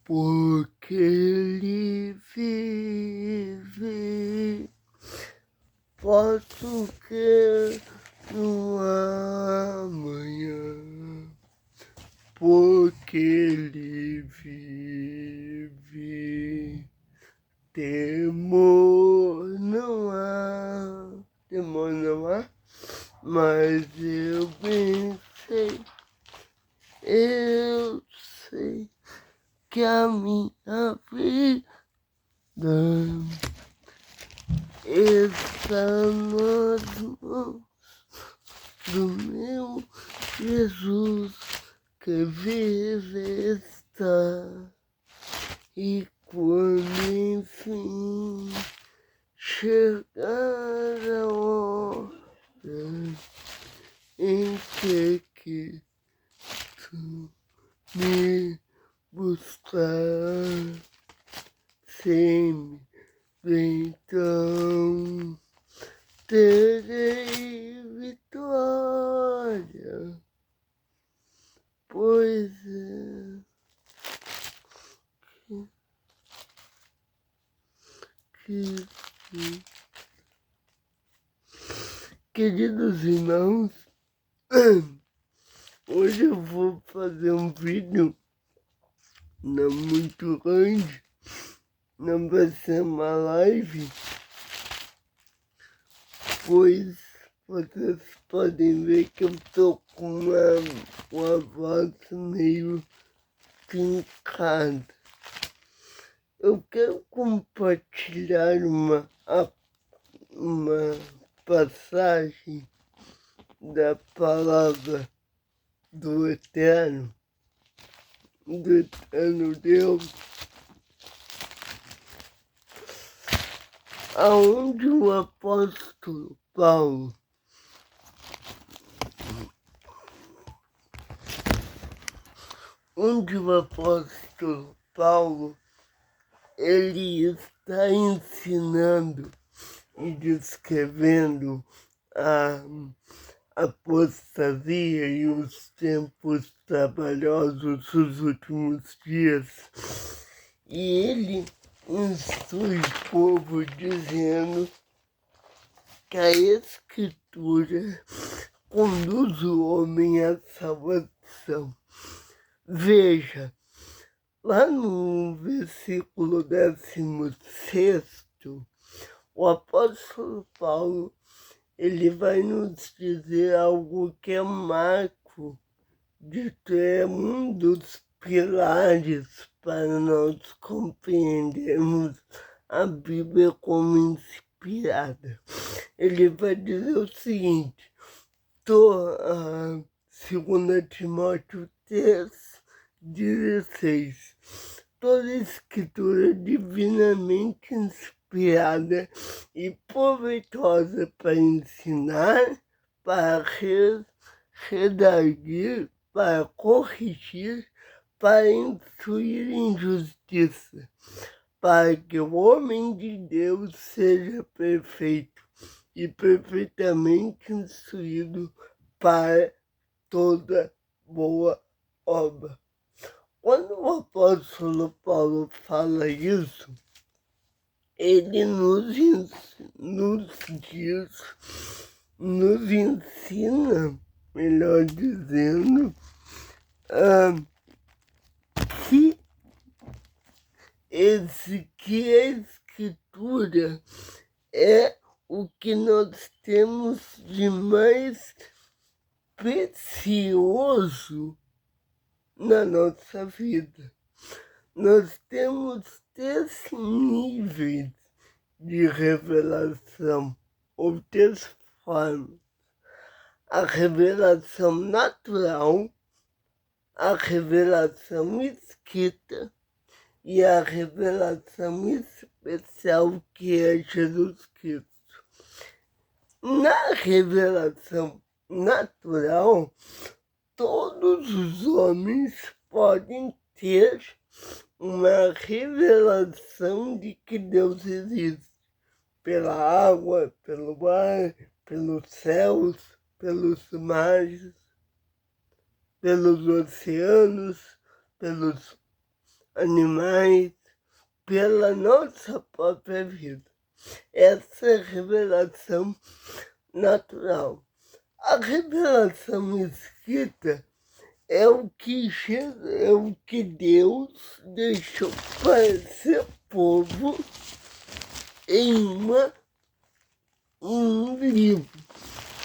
porque ele vive, posso crer no amanhã, porque ele vive. Temor não há, mas eu bem eu sei que a minha vida está nas mãos do meu Jesus, que vive está. E quando enfim chegar a hora em que tu me buscar, sempre então terei vitória, pois é que queridos irmãos, hoje eu vou fazer um vídeo não muito grande, não vai ser uma live, pois vocês podem ver que eu tô com uma voz meio fincada. Eu quero compartilhar uma passagem da palavra do Eterno Deus, aonde o apóstolo Paulo ele está ensinando e descrevendo a apostasia e os tempos trabalhosos dos últimos dias. E ele instrui o povo dizendo que a Escritura conduz o homem à salvação. Veja, lá no versículo 16, o apóstolo Paulo ele vai nos dizer algo que é marco de ter um dos pilares para nós compreendermos a Bíblia como inspirada. Ele vai dizer o seguinte, 2 Timóteo 3,16. Toda escritura divinamente inspirada e proveitosa para ensinar, para redarguir, para corrigir, para instruir em justiça, para que o homem de Deus seja perfeito e perfeitamente instruído para toda boa obra. Quando o apóstolo Paulo fala isso, ele nos ensina, melhor dizendo, que a Escritura é o que nós temos de mais precioso na nossa vida. Nós temos 3 níveis de revelação, ou 3 formas. A revelação natural, a revelação escrita e a revelação especial que é Jesus Cristo. Na revelação natural, todos os homens podem ter uma revelação de que Deus existe, pela água, pelo ar, pelos céus, pelos mares, pelos oceanos, pelos animais, pela nossa própria vida. Essa é a revelação natural. A revelação escrita é o que Deus deixou para seu povo em um livro.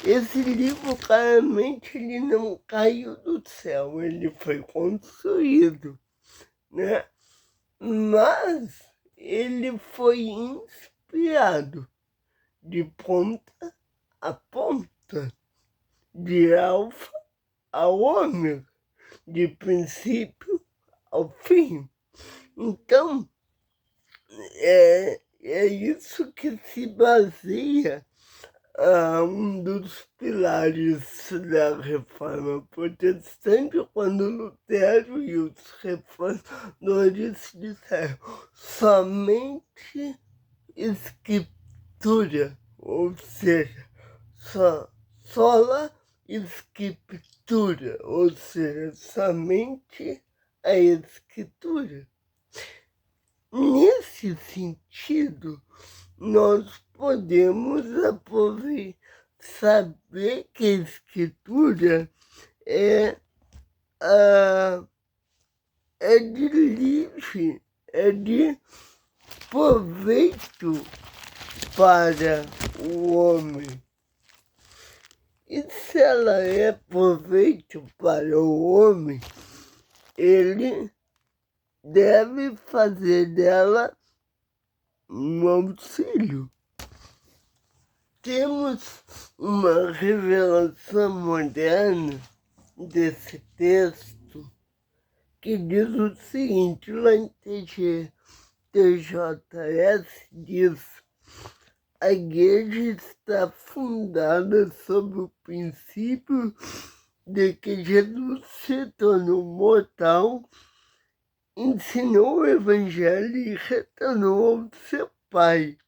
Esse livro, claramente, ele não caiu do céu, ele foi construído, né? Mas ele foi inspirado de ponta a ponta, de alfa a ômega, de princípio ao fim. Então, é isso que se baseia um dos pilares da reforma protestante, quando Lutero e os reformadores disseram somente escritura, ou seja, sola escritura, ou seja, somente a escritura. Nesse sentido, nós podemos saber que a escritura é de livre, é de proveito para o homem. E se ela é proveito para o homem, ele deve fazer dela um auxílio. Temos uma revelação moderna desse texto que diz o seguinte, lá em TJS diz: a igreja está fundada sobre o princípio de que Jesus se tornou mortal, ensinou o evangelho e retornou ao seu Pai.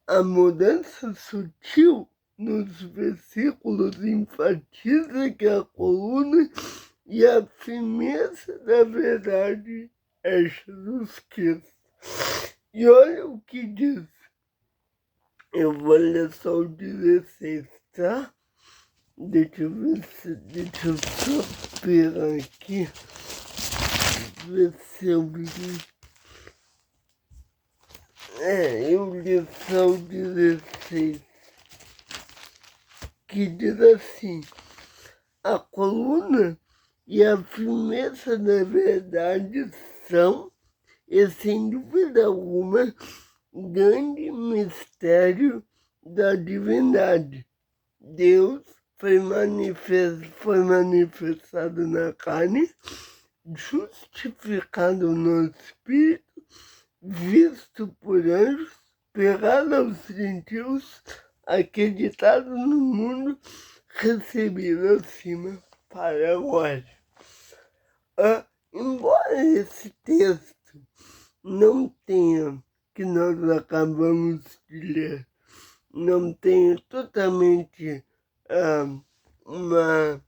A mudança sutil nos versículos enfatiza que a coluna e a firmeza da verdade é Jesus Cristo. E olha o que diz. Eu vou ler só o 16, tá? Deixa eu só pegar aqui. Ver se eu li. Eu li só o 16, que diz assim: a coluna e a firmeza da verdade são, e sem dúvida alguma, grande mistério da divindade. Deus foi manifestado na carne, justificado no Espírito, visto por anjos, pregado aos gentios, acreditado no mundo, recebido acima para a glória. Embora esse texto não tenha, que nós acabamos de ler, não tenha totalmente uma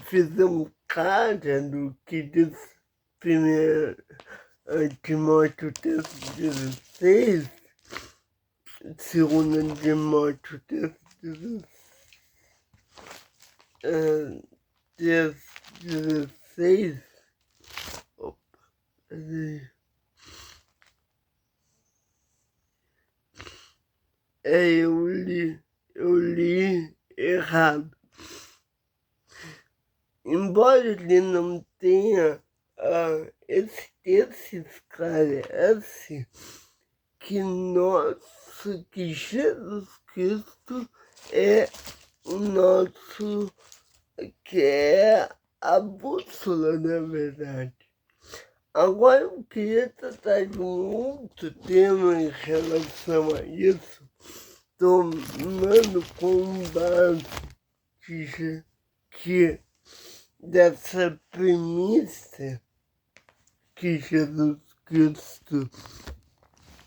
visão clara do que diz 1 Timóteo 3:16, 2 Timóteo 3:16, eu li errado. Embora ele não tenha, esse texto esclarece que Jesus Cristo é o nosso, que é a bússola da verdade. Agora eu queria tratar de um outro tema em relação a isso, tomando como base que dessa premissa que Jesus Cristo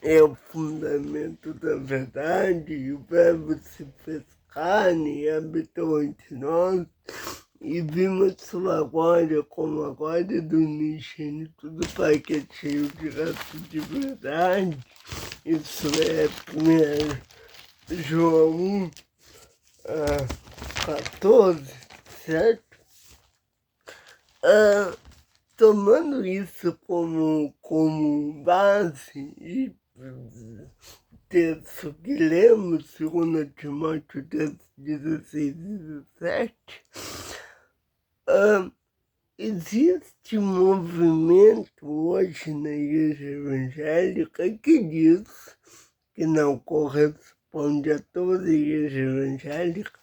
é o fundamento da verdade, e o verbo se fez carne e habitou entre nós, E vimos sua glória como a glória do unigênito do Pai, que é cheio de graça e de verdade. Isso é 1 João 14, certo? Tomando isso como base e texto que lemos, 2 Timóteo 16 e 17, existe um movimento hoje na igreja evangélica que diz, que não corresponde a toda a igreja evangélica,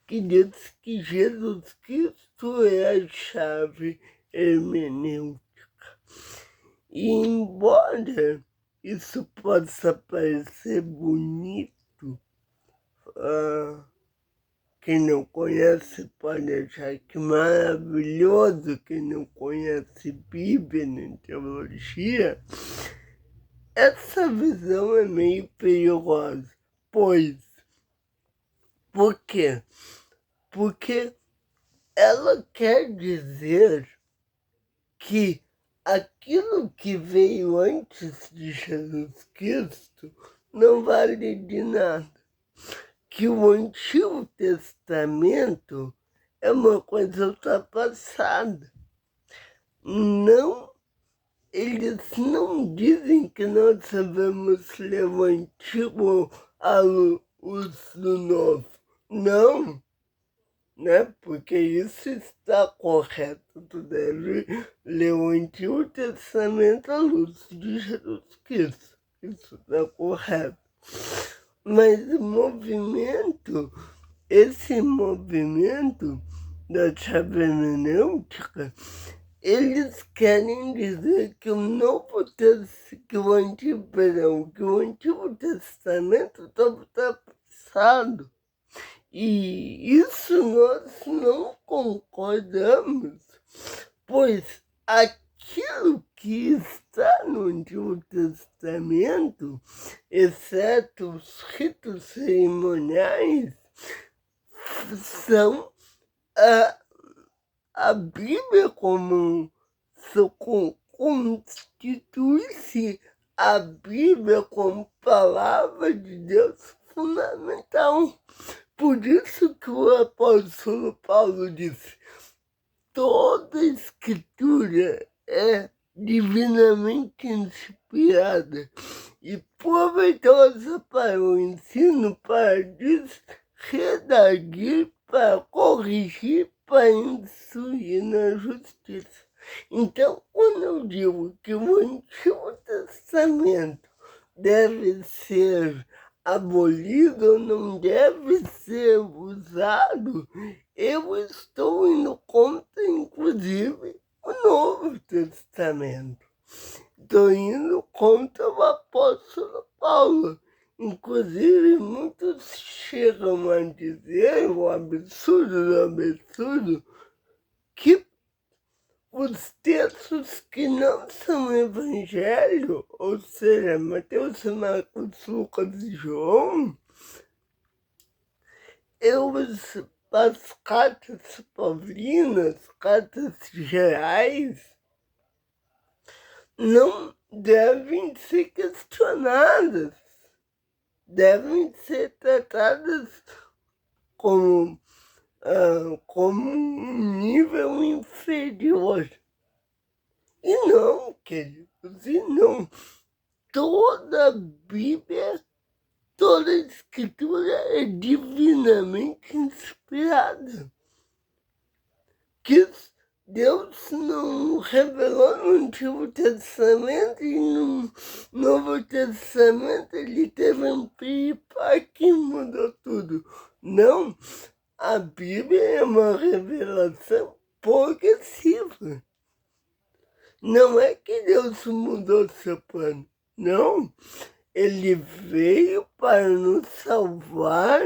que diz que Jesus Cristo é a chave hermenêutica. E embora isso possa parecer bonito, quem não conhece pode achar que maravilhoso, quem não conhece Bíblia nem teologia, essa visão é meio perigosa. Por quê? Porque ela quer dizer que aquilo que veio antes de Jesus Cristo não vale de nada. Que o Antigo Testamento é uma coisa ultrapassada. Não, eles não dizem que nós sabemos ler o Antigo à luz do Novo. Não, né? Porque isso está correto. Tu deve ler o Antigo Testamento à luz de Jesus Cristo. Isso está correto. Mas esse movimento da chave hermenêutica, eles querem dizer que o Antigo Testamento está ultrapassado. E isso nós não concordamos, pois aquilo que está no Antigo Testamento, exceto os ritos cerimoniais, são a Bíblia constitui-se a Bíblia como palavra de Deus fundamental. Por isso que o apóstolo Paulo disse: toda escritura é divinamente inspirada e proveitosa para o ensino, para redarguir, para corrigir, para instruir na justiça. Então, quando eu digo que o Antigo Testamento deve ser abolido, não deve ser usado, eu estou indo contra, inclusive, o Novo Testamento. Estou indo contra o apóstolo Paulo. Inclusive, muitos chegam a dizer o absurdo do absurdo, que os textos que não são evangelho, ou seja, Mateus, Marcos, Lucas e João, as cartas paulinas, cartas gerais, não devem ser questionadas, devem ser tratadas como um nível inferior. E não, queridos, e não. Toda a Bíblia, toda a Escritura é divinamente inspirada. Que Deus não revelou no Antigo Testamento e no Novo Testamento ele teve um piripaque que mudou tudo. Não. A Bíblia é uma revelação progressiva. Não é que Deus mudou seu plano. Não. Ele veio para nos salvar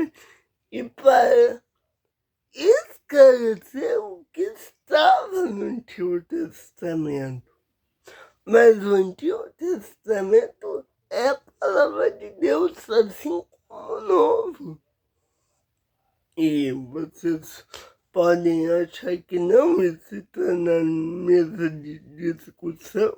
e para esclarecer o que estava no Antigo Testamento. Mas o Antigo Testamento é a palavra de Deus, assim como o Novo. E vocês podem achar que não está na mesa de discussão,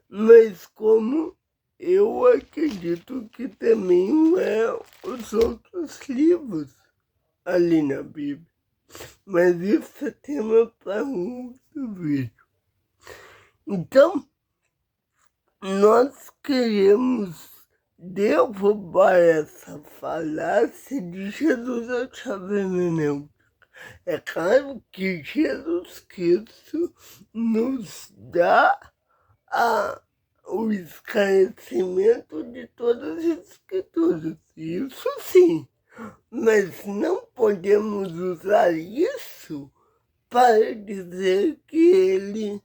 mas como eu acredito que também é os outros livros ali na Bíblia. Mas isso é tema para um outro vídeo. Então, nós queremos derrubar essa falácia de Jesus é a chave hermenêutica. É claro que Jesus Cristo nos dá o esclarecimento de todas as escrituras, isso sim, mas não podemos usar isso para dizer que ele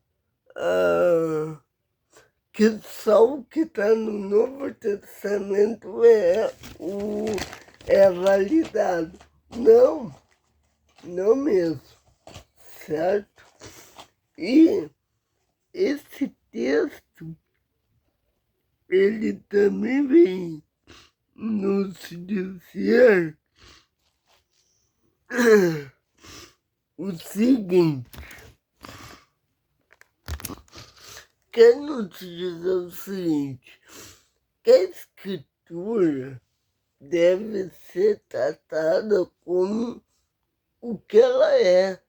que só o que está no Novo Testamento é validado. Não, não mesmo, certo? E esse texto, ele também vem nos dizer o seguinte, quer nos dizer o seguinte, que a escritura deve ser tratada como o que ela é,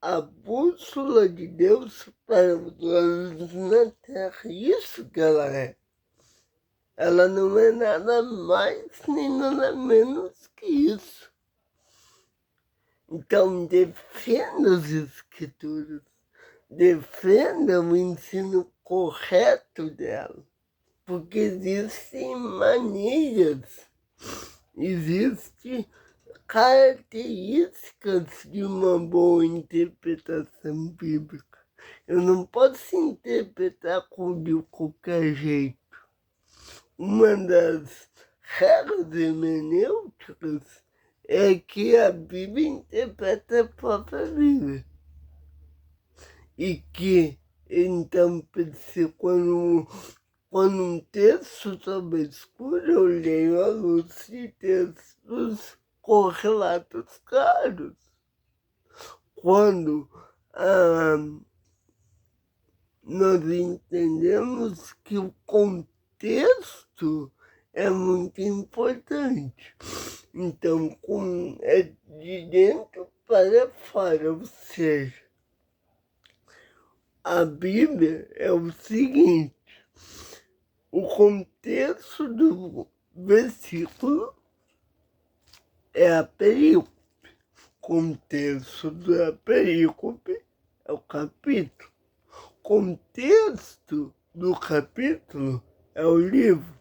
a bússola de Deus para os olhos na terra, isso que ela é. Ela não é nada mais nem nada menos que isso. Então, defenda as escrituras, defenda o ensino correto dela, porque existem maneiras, existem características de uma boa interpretação bíblica. Eu não posso interpretar de qualquer jeito. Uma das regras hermenêuticas é que a Bíblia interpreta a própria Bíblia. E que, então, quando um texto sobre a escura, eu leio à luz de textos correlatos claros. Quando nós entendemos que o contexto é muito importante. Então, é de dentro para fora, ou seja, a Bíblia é o seguinte, o contexto do versículo é a perícope, o contexto da perícope é o capítulo, o contexto do capítulo é o livro,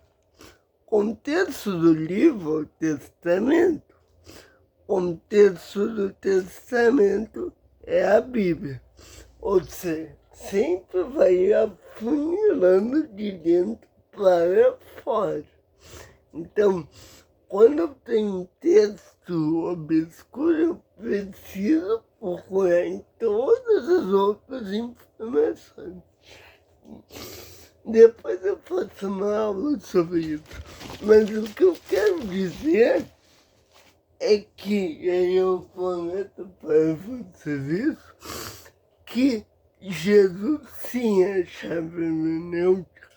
o contexto do livro é o testamento, o contexto do testamento é a Bíblia, ou seja, sempre vai afunilando de dentro para fora. Então, quando eu tenho texto obscuro, eu preciso procurar em todas as outras informações. Depois eu faço uma aula sobre isso. Mas o que eu quero dizer é que, eu prometo para vocês isso, que Jesus sim é a chave hermenêutica,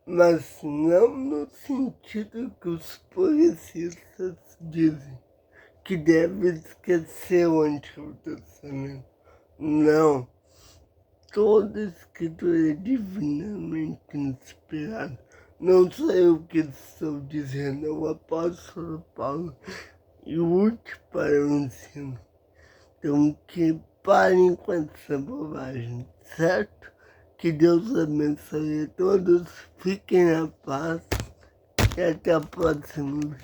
mas não no sentido que os progressistas dizem, que deve esquecer o Antigo Testamento. Não. Toda escritura é divinamente inspirada. Não sou eu que estou dizendo, é o apóstolo Paulo, e útil para o ensino. Então, que parem com essa bobagem, certo? Que Deus abençoe a todos, fiquem na paz e até a próxima.